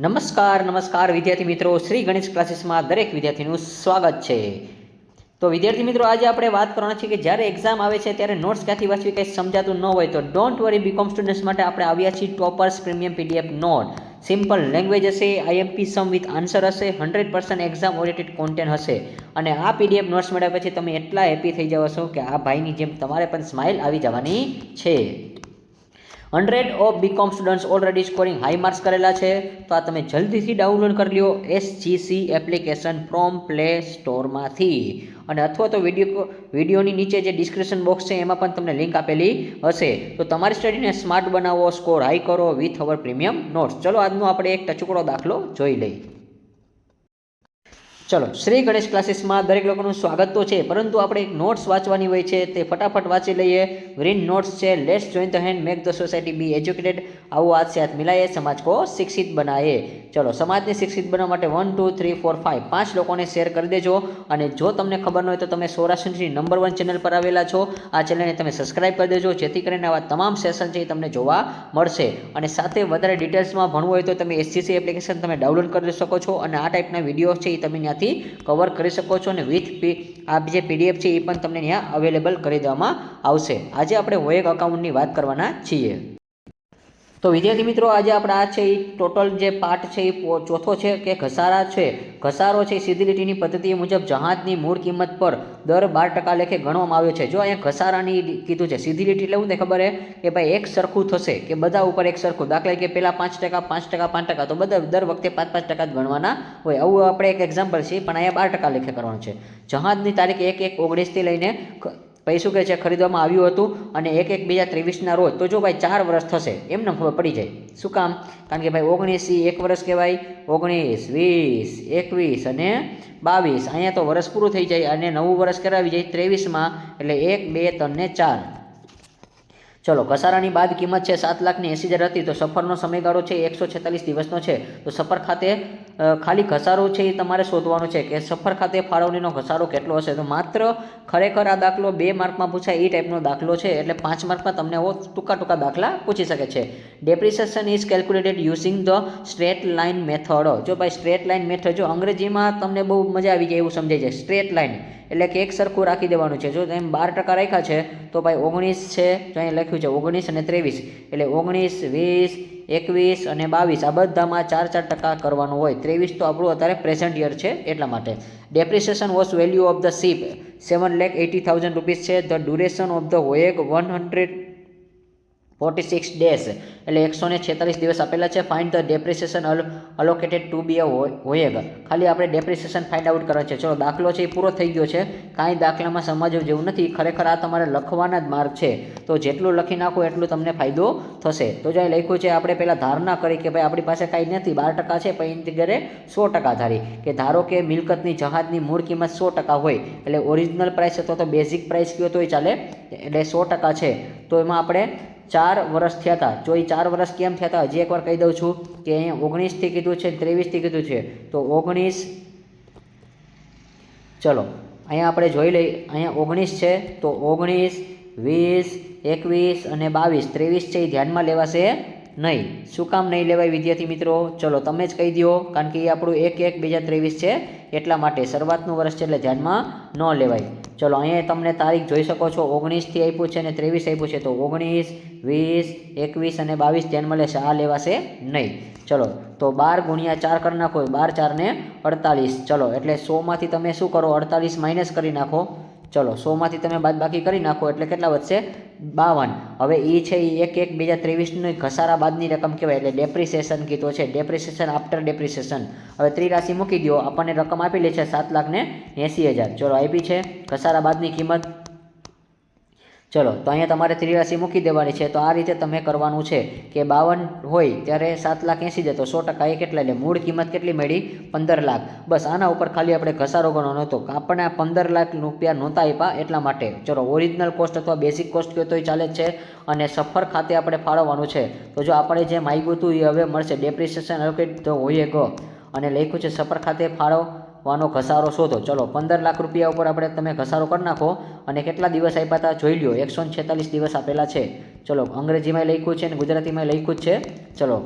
નમસ્કાર વિદ્યાર્થી મિત્રો, શ્રી ગણેશ ક્લાસીસમાં દરેક વિદ્યાર્થીનું સ્વાગત છે। તો વિદ્યાર્થી મિત્રો, આજે આપણે વાત કરવાના છે કે જ્યારે એક્ઝામ આવે છે ત્યારે નોટ્સ ક્યાંથી વાંચવી કંઈ સમજાતું ન હોય તો ડોન્ટ વરી, બીકોમ સ્ટુડન્ટ્સ માટે આપણે આવ્યા છીએ toppers premium PDF note. Simple language હશે, આઈએમપી સમ વિથ આન્સર હશે, 100% એક્ઝામ ઓરિએન્ટેડ કોન્ટેન્ટ હશે અને આ પીડીએફ નોટ્સ મળ્યા પછી તમે એટલા હેપી થઈ જાવ છો કે આ ભાઈની જેમ તમારે પણ સ્માઇલ આવી જવાની છે। 100 of BCom students already scoring high marks કરેલા છે, તો આ તમે જલ્દીથી ડાઉનલોડ કરી લો SGC એપ્લિકેશન ફ્રોમ પ્લે સ્ટોરમાંથી, અને અથવા તો વિડીયોની નીચે જે ડિસ્ક્રિપ્શન બોક્સ છે એમાં પણ તમને લિંક આપેલી હશે। તો તમારી સ્ટડીને સ્માર્ટ બનાવો, સ્કોર હાઈ કરો વિથ અવર પ્રીમિયમ નોટ્સ। ચલો આજનો આપણે એક ટચુકડો દાખલો જોઈ લઈએ। ચલો, શ્રી ગણેશ ક્લાસીસમાં દરેક લોકોનું સ્વાગત તો છે, પરંતુ આપણે એક નોટ્સ વાંચવાની હોય છે, તે ફટાફટ વાંચી લઈએ। ગ્રીન નોટ્સ છે, let's join the hand, make the society be educated. આવો હાથ से हाथ मिलाए, समाज को शिक्षित बनाए। ચલો, સમાજને શિક્ષિત બનાવવા માટે 1 2 3 4 5 5 લોકોને શેર કરી દેજો। અને જો તમને ખબર ન હોય તો તમે સૌરાષ્ટ્રની નંબર 1 ચેનલ પર આવેલા છો, આ ચેનલને તમે સબસ્ક્રાઇબ કરી દેજો, જેથી કરીને આવા તમામ સેશન છે એ તમને જોવા મળશે। અને સાથે વધારે ડિટેલ્સમાં ભણવું હોય તો તમે SGC એપ્લિકેશન તમે ડાઉનલોડ કરી શકો છો અને આ ટાઈપના વિડીયો છે એ તમે ત્યાંથી કવર કરી શકો છો, અને વિથ આ જે પીડીએફ છે એ પણ તમને ત્યાં અવેલેબલ કરી દેવામાં આવશે। આજે આપણે વોયેક અકાઉન્ટની વાત કરવાના છીએ। તો વિદ્યાર્થી મિત્રો, આજે આપણે આ છે એ ટોટલ જે પાર્ટ છે એ ચોથો છે કે ઘસારા છે। ઘસારો છે સીધી લીટીની પદ્ધતિ મુજબ જહાજની મૂળ કિંમત પર દર 12% લેખે ગણવામાં આવ્યો છે। જો અહીંયા ઘસારાની કીધું છે, સીધી લીટી એટલે શું ખબર કે ભાઈ એક સરખું થશે કે બધા ઉપર એક સરખું, દાખલા કે પહેલાં 5% 5% 5%, તો બધા દર વખતે 5% જ ગણવાના હોય। આવું આપણે એક એક્ઝામ્પલ છે, પણ અહીંયા 12% લેખે કરવાનું છે। જહાજની તારીખ 1/1/19 લઈને પછી શું કહે છે ખરીદવામાં આવ્યું હતું અને 1/1/2023 રોજ, તો જો ભાઈ 4 વર્ષ થશે એમને ખબર પડી જાય। શું કામ? કારણ કે ભાઈ 19 1 વર્ષ કહેવાય, 19 20 21 અને 22, અહીંયા તો વર્ષ પૂરું થઈ જાય અને નવું વર્ષ કરાવી જાય 23માં, એટલે 1 2 3 ને 4। ચલો, ઘસારાની બાદ કિંમત છે 7,80,000 હતી, તો સફરનો સમયગાળો છે 146 દિવસનો છે। તો સફર ખાતે ખાલી ઘસારો છે એ તમારે શોધવાનો છે કે સફર ખાતે ફાળવણીનો ઘસારો કેટલો હશે। તો માત્ર ખરેખર આ દાખલો 2 માર્કમાં પૂછાય એ ટાઈપનો દાખલો છે, એટલે 5 માર્કમાં તમને ટૂંકા દાખલા પૂછી શકે છે। Depreciation is calculated using the straight line method. જો ભાઈ સ્ટ્રેટ લાઇન મેથડ, જો અંગ્રેજીમાં તમને બહુ મજા આવી જાય એવું સમજાય છે। સ્ટ્રેટ લાઇન એટલે કે એક સરખું રાખી દેવાનું છે। જો તમે 12% રાખ્યા છે તો ભાઈ 19 છે, તો અહીં લખ્યું છે 19 અને 23, એટલે 19 20 21 અને 22 આ બધામાં 4% કરવાનું હોય। 23 તો આપણું અત્યારે પ્રેઝન્ટ યર છે એટલા માટે। Depreciation was value of the ship 7,80,000 rupees છે। The duration of the voyage 146 days, એટલે 146 દિવસ આપેલા છે। Find the depreciation allocated to be a voyage, ખાલી આપણે ડેપ્રિસિએશન ફાઇન્ડ આઉટ કરવા છે। ચલો, દાખલો છે એ પૂરો થઈ ગયો છે, કાંઈ દાખલામાં સમજવું જેવું નથી, ખરેખર આ તમારે લખવાના જ માર્ક છે, તો જેટલું લખી નાખો એટલું તમને ફાયદો થશે। તો જો લખ્યું છે, આપણે પહેલાં ધારણા કરી કે ભાઈ આપણી પાસે કાંઈ નથી, 12% છે, પણ એની જગ્યાએ 100% ધારી કે ધારો કે મિલકતની જહાજની મૂળ કિંમત 100% હોય, એટલે ઓરિજિનલ પ્રાઇસ અથવા તો બેઝિક પ્રાઇસ કયો તોય ચાલે, એટલે 100% છે, તો એમાં આપણે 4 વર્ષ થયા હતા। જો એ 4 વર્ષ કેમ થયા હતા હજી એકવાર કહી દઉં છું કે અહીંયા 19થી કીધું છે, 23થી કીધું છે, તો 19, ચલો અહીંયા આપણે જોઈ લઈએ, અહીંયા 19 છે તો 19 20 21 અને 22, 23 છે એ ધ્યાનમાં લેવાશે નહીં। શું કામ નહીં લેવાય વિદ્યાર્થી મિત્રો? ચલો તમે જ કહી દો, કારણ કે એ આપણું 1/1/2023 છે એટલા માટે, શરૂઆતનું વર્ષ છે એટલે ધ્યાનમાં ન લેવાય। ચલો, અહીંયા તમને તારીખ જોઈ શકો છો, 19થી આપ્યું છે અને 23 આપ્યું છે, તો 19 20 21 અને 22 ધ્યાનમાં લેશે, આ લેવાશે નહીં। ચલો, તો 12 × 4 કરી નાખો, 12 4 ને 48, ચલો એટલે 100માંથી તમે શું કરો 48 માઇનસ કરી નાખો। ચલો, 100માંથી તમે બાદબાકી કરી નાખો એટલે કેટલા વધશે 52। હવે એ છે એ 1/1/2023 ઘસારા બાદની રકમ કહેવાય, એટલે ડેપ્રિસિએશન કીધો છે, ડેપ્રિસિએશન આફ્ટર ડેપ્રિસિએશન। હવે ત્રિરાશિ મૂકી દો, આપણને રકમ આપેલી છે 7,80,000, ચલો આપી છે ઘસારા બાદની કિંમત। ચલો, તો અહીંયા તમારે ત્રિરાશિ મૂકી દેવાની છે, તો આ રીતે તમે કરવાનું છે કે 52 હોય ત્યારે 7,80,000, તો 100% એ કેટલા, એટલે મૂળ કિંમત કેટલી મળી 15 લાખ। બસ આના ઉપર ખાલી આપણે ઘસારો ગણવાનો હતો, આપણને 15 લાખ રૂપિયા નહોતા આપ્યા એટલા માટે। ચલો, ઓરિજિનલ કોસ્ટ અથવા બેઝિક કોસ્ટ કહો તોય ચાલે જ છે, અને સફર ખાતે આપણે ફાળવવાનું છે, તો જો આપણે જે માગ્યું હતું એ હવે મળશે। ડેપ્રિસિએશન અલોકેટેડ વોયેજ અને લખ્યું છે સફર ખાતે ફાળવવાનો ઘસારો શોધો। ચલો, 15 લાખ રૂપિયા ઉપર આપણે તમે ઘસારો કરી નાખો, અને કેટલા દિવસ આપ્યા હતા જોઈ લો, 146 દિવસ આપેલા છે। ચલો, અંગ્રેજીમાં લખ્યું છે અને ગુજરાતીમાં લખ્યું જ છે। ચલો,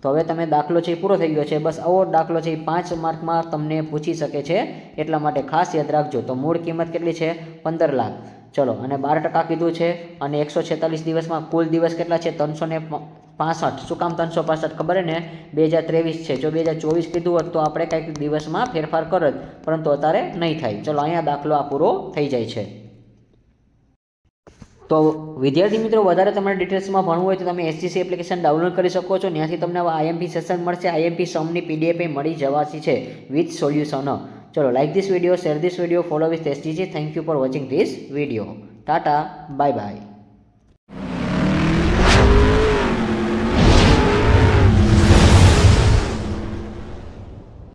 તો હવે તમે દાખલો છે એ પૂરો થઈ ગયો છે. બસ આવો દાખલો છે એ 5 માર્કમાં તમને પૂછી શકે છે, એટલા માટે ખાસ યાદ રાખજો. તો મૂળ કિંમત કેટલી છે? 15 લાખ. ચલો, અને 12% કીધું છે, અને 146 દિવસમાં કુલ દિવસ કેટલા છે? 365. શું કામ 365? ખબર ને 2023 છે. જો 2024 કીધું હોત તો આપણે કંઈક દિવસમાં ફેરફાર કરત, પરંતુ અત્યારે નહીં થાય. ચલો, અહીંયા દાખલો આ પૂરો થઈ જાય છે. તો વિદ્યાર્થી મિત્રો, વધારે તમારે ડિટેલ્સમાં ભણવું હોય તો તમે એસજીસી એપ્લિકેશન ડાઉનલોડ કરી શકો છો. ત્યાંથી તમને આઈએમપી સેશન મળશે. આઈએમપી સમની પીડીએફ મળી જવાથી છે વિથ સોલ્યુશન. ચલો, like this video, share this video, follow with SGC. Thank you for watching this video. Tata, bye by.